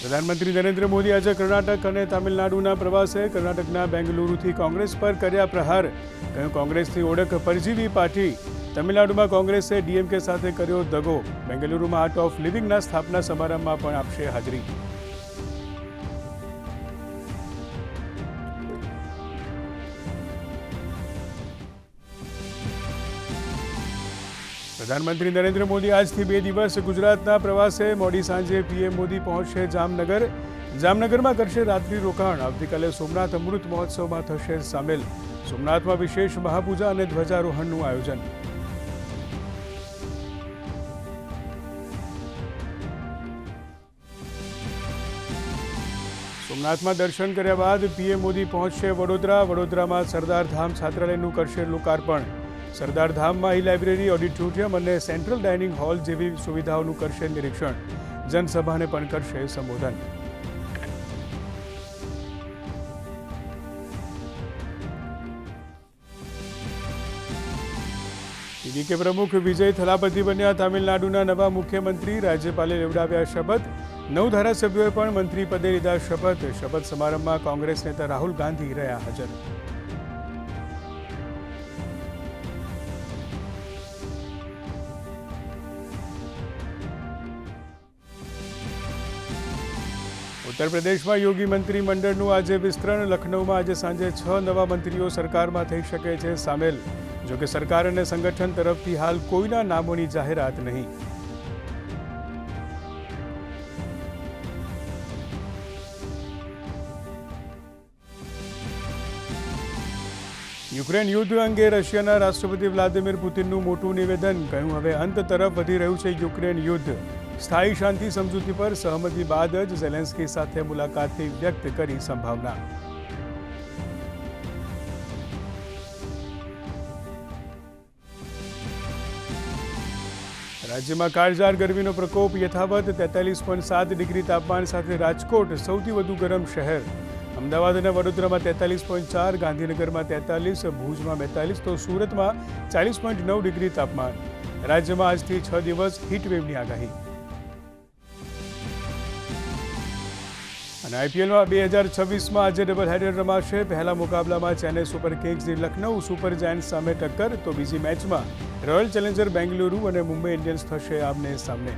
પ્રધાનમંત્રી નરેન્દ્ર મોદી આજે કર્ણાટક અને તામિલનાડુના પ્રવાસે કર્ણાટકના બેંગલુરુથી કોંગ્રેસ પર કર્યા પ્રહાર. કહ્યું, કોંગ્રેસની ઓળખ પરજીવી પાર્ટી. તમિલનાડુમાં કોંગ્રેસે ડીએમકે સાથે કર્યો દગો. બેંગલુરુમાં આર્ટ ઓફ લિવિંગના સ્થાપના સમારંભમાં પણ આપશે હાજરી. પ્રધાનમંત્રી નરેન્દ્ર મોદી આજથી 2 દિવસ ગુજરાતના પ્રવાસે. મોડી સાંજે પીએમ મોદી પહોંચશે જામનગર. જામનગરમાં કરશે રાત્રિ રોકાણ. આવતીકાલે સોમનાથ અમૃત મહોત્સવમાં થશે સામેલ. સોમનાથમાં વિશેષ મહાપૂજા અને ધ્વજારોહણનું આયોજન. સોમનાથમાં દર્શન કર્યા બાદ પીએમ મોદી પહોંચશે વડોદરા. વડોદરામાં સરદાર ધામ છાત્રાલયનું કરશે લોકાર્પણ. સરદાર ધામમાં લાઇબ્રેરી, ઓડિટોરિયમ અને સેન્ટ્રલ ડાઇનિંગ હોલ જેવી સુવિધાઓનું કરશે નિરીક્ષણ. જનસભાને પણ કરશે સંબોધન. ટીડીકે પ્રમુખ વિજય થલાપતિ બન્યા તામિલનાડુના નવા મુખ્યમંત્રી. રાજ્યપાલે લેવડાવ્યા શપથ. 9 ધારાસભ્યોએ પણ મંત્રી પદે લીધા શપથ. શપથ સમારંભમાં કોંગ્રેસ નેતા રાહુલ ગાંધી રહ્યા હાજર. ઉત્તર પ્રદેશમાં યોગી મંત્રીમંડળનું આજે વિસ્તરણ. લખનૌમાં આજે સાંજે 6 નવા મંત્રીઓ સરકારમાં થઈ શકે છે સામેલ. જોકે સરકાર અને સંગઠન તરફથી હાલ કોઈના નામોની જાહેરાત નહીં. યુક્રેન યુદ્ધ અંગે રશિયાના રાષ્ટ્રપતિ વ્લાદિમીર પુતિનનું મોટું નિવેદન. કહ્યું, હવે અંત તરફ વધી રહ્યું છે યુક્રેન યુદ્ધ. સ્થાયી શાંતિ સમજૂતી પર સહમતિ બાદ જ ઝેલેન્સ્કી સાથે મુલાકાતથી વ્યક્ત કરી સંભાવના. રાજ્યમાં કાળઝાળ ગરમીનો પ્રકોપ યથાવત. 43.7 ડિગ્રી તાપમાન સાથે રાજકોટ સૌથી વધુ ગરમ શહેર. અમદાવાદ અને વડોદરામાં 43.4, ગાંધીનગરમાં 43, ભુજમાં 42 તો સુરતમાં 40.9 ડિગ્રી તાપમાન. રાજ્યમાં આજથી 6 દિવસ હીટવેવની આગાહી. અને આઈપીએલમાં 2026માં આજે ડબલ હેડર રમાશે. પહેલા મુકાબલામાં ચેન્નઈ સુપર કિંગ્સની લખનઉ સુપર જાયન્ટ્સ સામે ટક્કર, તો બીજી મેચમાં રોયલ ચેલેન્જર બેંગલુરુ અને મુંબઈ ઇન્ડિયન્સ થશે આમને સામને.